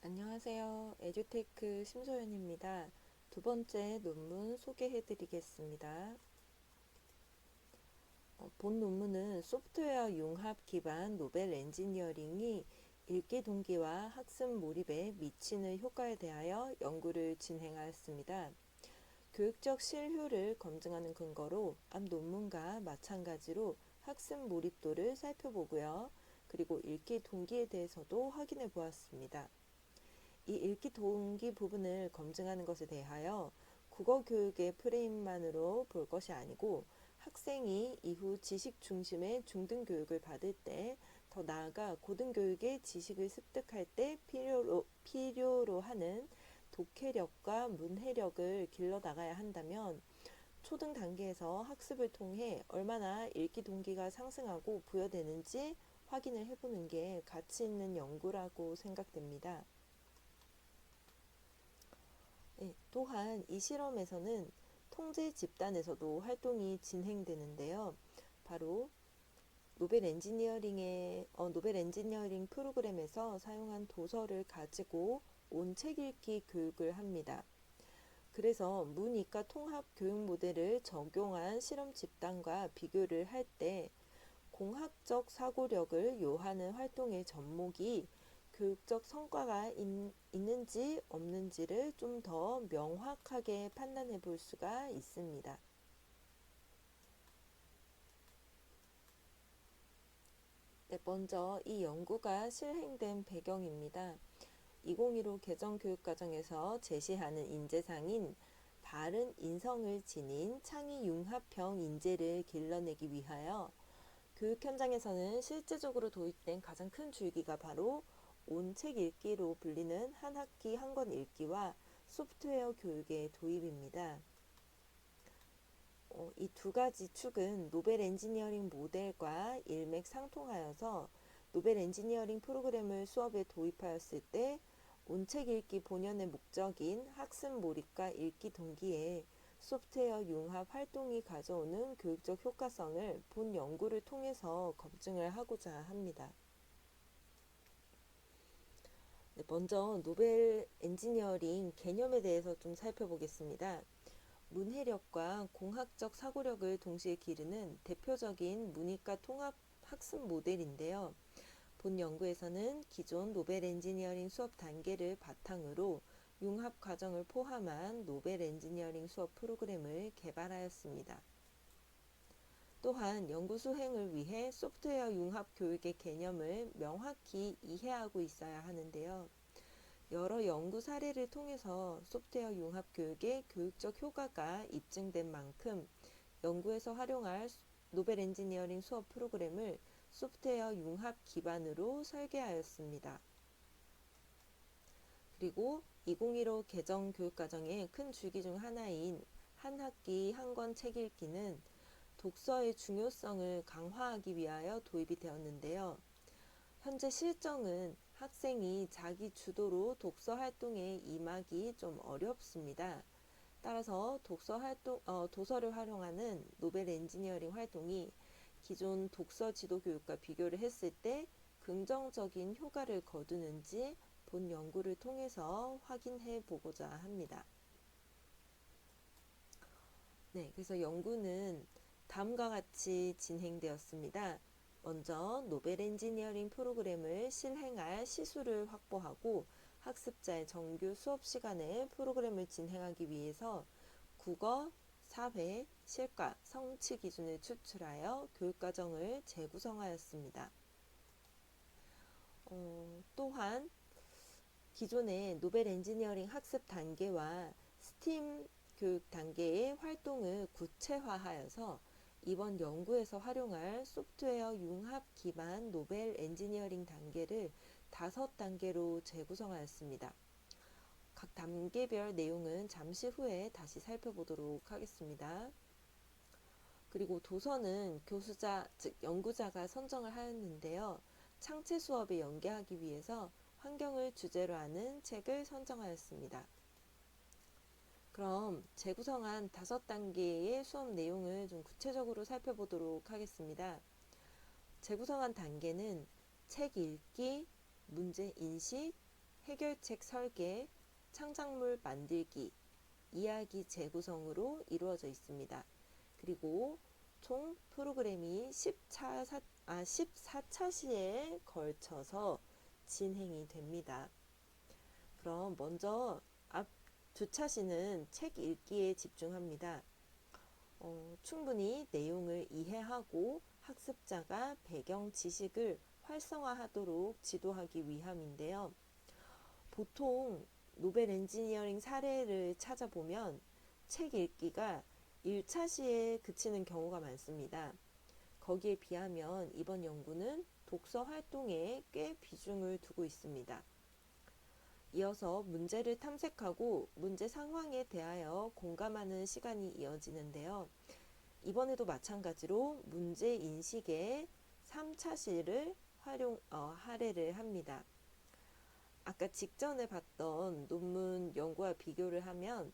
안녕하세요. 에듀테크 심소연입니다. 두 번째 논문 소개해 드리겠습니다. 본 논문은 소프트웨어 융합 기반 노벨 엔지니어링이 읽기 동기와 학습 몰입에 미치는 효과에 대하여 연구를 진행하였습니다. 교육적 실효를 검증하는 근거로 앞 논문과 마찬가지로 학습 몰입도를 살펴보고요. 그리고 읽기 동기에 대해서도 확인해 보았습니다. 이 읽기 동기 부분을 검증하는 것에 대하여 국어 교육의 프레임만으로 볼 것이 아니고 학생이 이후 지식 중심의 중등 교육을 받을 때, 더 나아가 고등교육의 지식을 습득할 때 필요로 하는 독해력과 문해력을 길러 나가야 한다면 초등 단계에서 학습을 통해 얼마나 읽기 동기가 상승하고 부여되는지 확인을 해보는 게 가치 있는 연구라고 생각됩니다. 네, 또한 이 실험에서는 통제 집단에서도 활동이 진행되는데요. 바로 노벨 엔지니어링 프로그램에서 사용한 도서를 가지고 온책 읽기 교육을 합니다. 그래서 문이과 통합 교육 모델을 적용한 실험 집단과 비교를 할 때 공학적 사고력을 요하는 활동의 접목이 교육적 성과가 있는지 없는지를 좀 더 명확하게 판단해 볼 수가 있습니다. 네, 먼저 이 연구가 실행된 배경입니다. 2015 개정교육과정에서 제시하는 인재상인 바른 인성을 지닌 창의 융합형 인재를 길러내기 위하여 교육 현장에서는 실제적으로 도입된 가장 큰 줄기가 바로 온책 읽기로 불리는 한 학기 한 권 읽기와 소프트웨어 교육의 도입입니다. 이 두 가지 축은 노벨 엔지니어링 모델과 일맥상통하여서 노벨 엔지니어링 프로그램을 수업에 도입하였을 때 온책 읽기 본연의 목적인 학습 몰입과 읽기 동기에 소프트웨어 융합 활동이 가져오는 교육적 효과성을 본 연구를 통해서 검증을 하고자 합니다. 네, 먼저 노벨 엔지니어링 개념에 대해서 좀 살펴보겠습니다. 문해력과 공학적 사고력을 동시에 기르는 대표적인 문이과 통합 학습 모델인데요. 본 연구에서는 기존 노벨 엔지니어링 수업 단계를 바탕으로 융합 과정을 포함한 노벨 엔지니어링 수업 프로그램을 개발하였습니다. 또한 연구 수행을 위해 소프트웨어 융합 교육의 개념을 명확히 이해하고 있어야 하는데요. 여러 연구 사례를 통해서 소프트웨어 융합 교육의 교육적 효과가 입증된 만큼 연구에서 활용할 노벨 엔지니어링 수업 프로그램을 소프트웨어 융합 기반으로 설계하였습니다. 그리고 2015 개정 교육과정의 큰 줄기 중 하나인 한 학기 한 권 책 읽기는 독서의 중요성을 강화하기 위하여 도입이 되었는데요. 현재 실정은 학생이 자기 주도로 독서 활동에 임하기 좀 어렵습니다. 따라서 도서를 활용하는 노벨 엔지니어링 활동이 기존 독서 지도 교육과 비교를 했을 때 긍정적인 효과를 거두는지 본 연구를 통해서 확인해 보고자 합니다. 네, 그래서 연구는 다음과 같이 진행되었습니다. 먼저 노벨 엔지니어링 프로그램을 실행할 시수를 확보하고 학습자의 정규 수업 시간에 프로그램을 진행하기 위해서 국어, 사회, 실과, 성취 기준을 추출하여 교육과정을 재구성하였습니다. 또한 기존의 노벨 엔지니어링 학습 단계와 스팀 교육 단계의 활동을 구체화하여서 이번 연구에서 활용할 소프트웨어 융합 기반 노벨 엔지니어링 단계를 5단계로 재구성하였습니다. 각 단계별 내용은 잠시 후에 다시 살펴보도록 하겠습니다. 그리고 도서는 교수자, 즉 연구자가 선정을 하였는데요. 창체 수업에 연계하기 위해서 환경을 주제로 하는 책을 선정하였습니다. 그럼 재구성한 5단계의 수업 내용을 좀 구체적으로 살펴보도록 하겠습니다. 재구성한 단계는 책 읽기, 문제 인식, 해결책 설계, 창작물 만들기, 이야기 재구성으로 이루어져 있습니다. 그리고 총 프로그램이 14차시에 걸쳐서 진행이 됩니다. 그럼 먼저 앞 두 차시는 책 읽기에 집중합니다. 충분히 내용을 이해하고 학습자가 배경 지식을 활성화하도록 지도하기 위함인데요. 보통 노벨 엔지니어링 사례를 찾아보면 책 읽기가 1차 시에 그치는 경우가 많습니다. 거기에 비하면 이번 연구는 독서 활동에 꽤 비중을 두고 있습니다. 이어서 문제를 탐색하고 문제 상황에 대하여 공감하는 시간이 이어지는데요. 이번에도 마찬가지로 문제 인식에 3차시를 할애를 합니다. 아까 직전에 봤던 논문 연구와 비교를 하면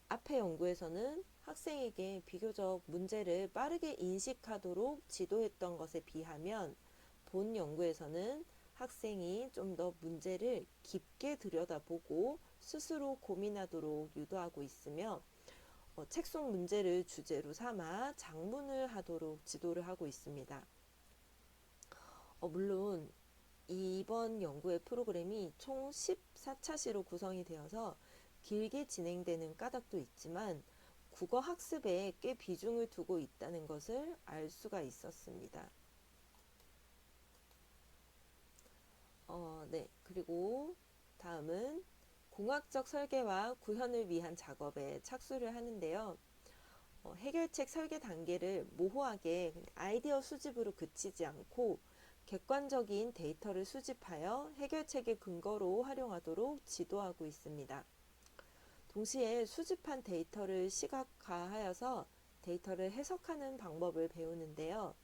앞의 연구에서는 학생에게 비교적 문제를 빠르게 인식하도록 지도했던 것에 비하면 본 연구에서는 학생이 좀 더 문제를 깊게 들여다보고 스스로 고민하도록 유도하고 있으며 책 속 문제를 주제로 삼아 작문을 하도록 지도를 하고 있습니다. 물론 이번 연구의 프로그램이 총 14차시로 구성이 되어서 길게 진행되는 까닭도 있지만 국어 학습에 꽤 비중을 두고 있다는 것을 알 수가 있었습니다. 네. 그리고 다음은 공학적 설계와 구현을 위한 작업에 착수를 하는데요. 해결책 설계 단계를 모호하게 아이디어 수집으로 그치지 않고 객관적인 데이터를 수집하여 해결책의 근거로 활용하도록 지도하고 있습니다. 동시에 수집한 데이터를 시각화하여서 데이터를 해석하는 방법을 배우는데요.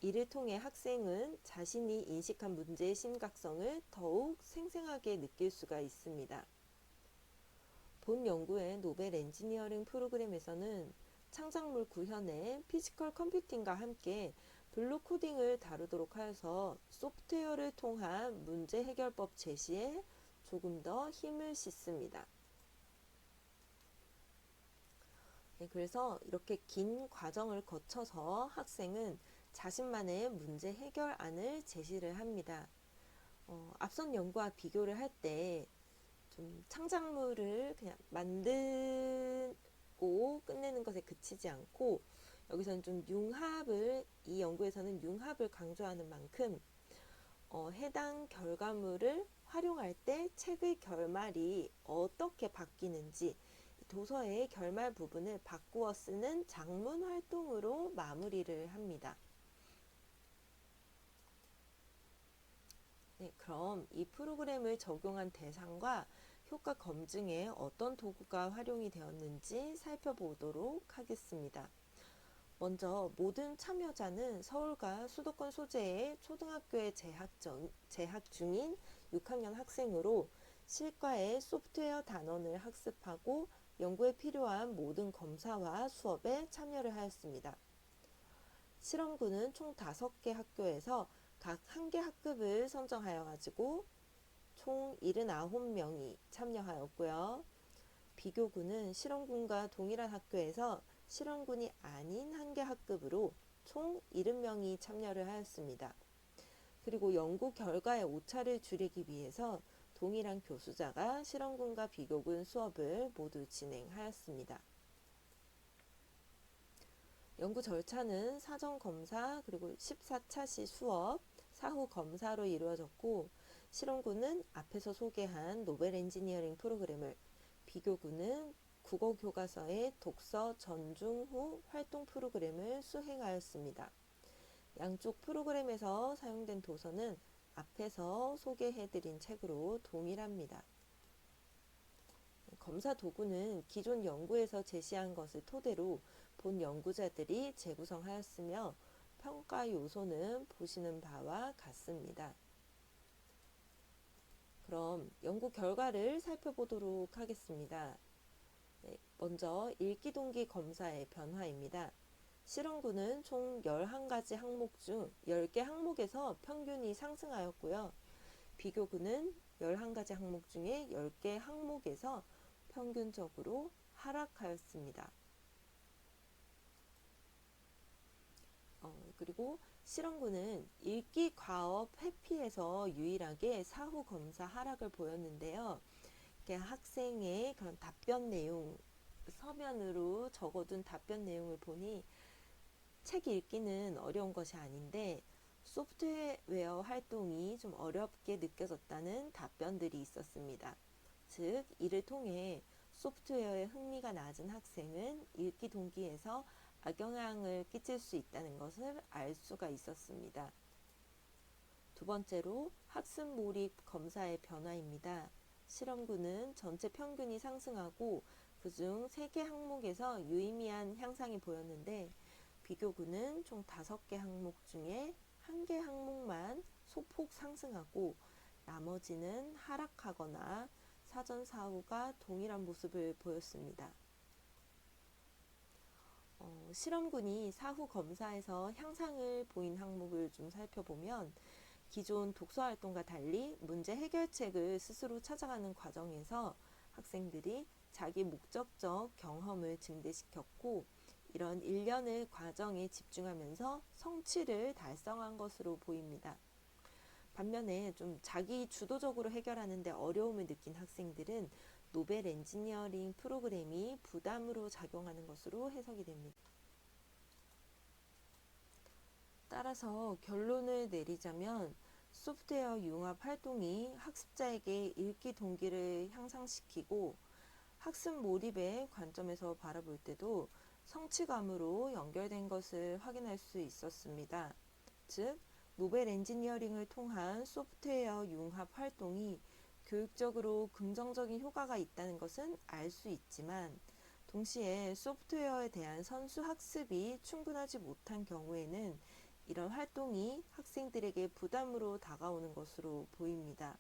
이를 통해 학생은 자신이 인식한 문제의 심각성을 더욱 생생하게 느낄 수가 있습니다. 본 연구의 노벨 엔지니어링 프로그램에서는 창작물 구현에 피지컬 컴퓨팅과 함께 블록 코딩을 다루도록 하여서 소프트웨어를 통한 문제 해결법 제시에 조금 더 힘을 싣습니다. 네, 그래서 이렇게 긴 과정을 거쳐서 학생은 자신만의 문제 해결안을 제시를 합니다. 앞선 연구와 비교를 할 때 좀 창작물을 그냥 만들고 끝내는 것에 그치지 않고 여기서는 좀 이 연구에서는 융합을 강조하는 만큼 해당 결과물을 활용할 때 책의 결말이 어떻게 바뀌는지 도서의 결말 부분을 바꾸어 쓰는 작문 활동으로 마무리를 합니다. 네, 그럼 이 프로그램을 적용한 대상과 효과 검증에 어떤 도구가 활용이 되었는지 살펴보도록 하겠습니다. 먼저 모든 참여자는 서울과 수도권 소재의 초등학교에 재학 중인 6학년 학생으로 실과의 소프트웨어 단원을 학습하고 연구에 필요한 모든 검사와 수업에 참여를 하였습니다. 실험군은 총 5개 학교에서 각 1개 학급을 선정하여 가지고 총 79명이 참여하였고요. 비교군은 실험군과 동일한 학교에서 실험군이 아닌 1개 학급으로 총 70명이 참여를 하였습니다. 그리고 연구 결과의 오차를 줄이기 위해서 동일한 교수자가 실험군과 비교군 수업을 모두 진행하였습니다. 연구 절차는 사전 검사 그리고 14차시 수업, 사후 검사로 이루어졌고 실험군은 앞에서 소개한 노벨 엔지니어링 프로그램을, 비교군은 국어 교과서의 독서 전중 후 활동 프로그램을 수행하였습니다. 양쪽 프로그램에서 사용된 도서는 앞에서 소개해드린 책으로 동일합니다. 검사 도구는 기존 연구에서 제시한 것을 토대로 본 연구자들이 재구성하였으며 평가 요소는 보시는 바와 같습니다. 그럼 연구 결과를 살펴보도록 하겠습니다. 네, 먼저 읽기 동기 검사의 변화입니다. 실험군은 총 11가지 항목 중 10개 항목에서 평균이 상승하였고요. 비교군은 11가지 항목 중에 10개 항목에서 평균적으로 하락하였습니다. 그리고 실험군은 읽기 과업 회피에서 유일하게 사후 검사 하락을 보였는데요. 학생의 그런 답변 내용, 서면으로 적어둔 답변 내용을 보니 책 읽기는 어려운 것이 아닌데 소프트웨어 활동이 좀 어렵게 느껴졌다는 답변들이 있었습니다. 즉, 이를 통해 소프트웨어에 흥미가 낮은 학생은 읽기 동기에서 악영향을 끼칠 수 있다는 것을 알 수가 있었습니다. 두 번째로 학습 몰입 검사의 변화입니다. 실험군은 전체 평균이 상승하고 그중 3개 항목에서 유의미한 향상이 보였는데 비교군은 총 5개 항목 중에 1개 항목만 소폭 상승하고 나머지는 하락하거나 사전 사후가 동일한 모습을 보였습니다. 실험군이 사후 검사에서 향상을 보인 항목을 좀 살펴보면 기존 독서활동과 달리 문제 해결책을 스스로 찾아가는 과정에서 학생들이 자기 목적적 경험을 증대시켰고 이런 일련의 과정에 집중하면서 성취를 달성한 것으로 보입니다. 반면에 좀 자기 주도적으로 해결하는데 어려움을 느낀 학생들은 노벨 엔지니어링 프로그램이 부담으로 작용하는 것으로 해석이 됩니다. 따라서 결론을 내리자면 소프트웨어 융합 활동이 학습자에게 읽기 동기를 향상시키고 학습 몰입의 관점에서 바라볼 때도 성취감으로 연결된 것을 확인할 수 있었습니다. 즉, 노벨 엔지니어링을 통한 소프트웨어 융합 활동이 교육적으로 긍정적인 효과가 있다는 것은 알 수 있지만 동시에 소프트웨어에 대한 선수 학습이 충분하지 못한 경우에는 이런 활동이 학생들에게 부담으로 다가오는 것으로 보입니다.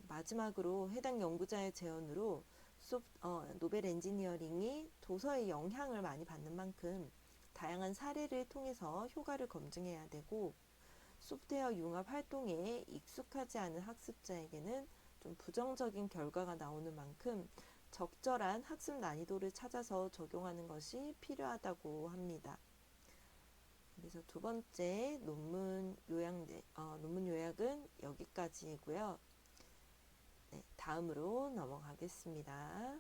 마지막으로 해당 연구자의 제언으로 노벨 엔지니어링이 도서에 영향을 많이 받는 만큼 다양한 사례를 통해서 효과를 검증해야 되고 소프트웨어 융합 활동에 익숙하지 않은 학습자에게는 좀 부정적인 결과가 나오는 만큼 적절한 학습 난이도를 찾아서 적용하는 것이 필요하다고 합니다. 그래서 두 번째 논문 요약은 여기까지이고요. 네, 다음으로 넘어가겠습니다.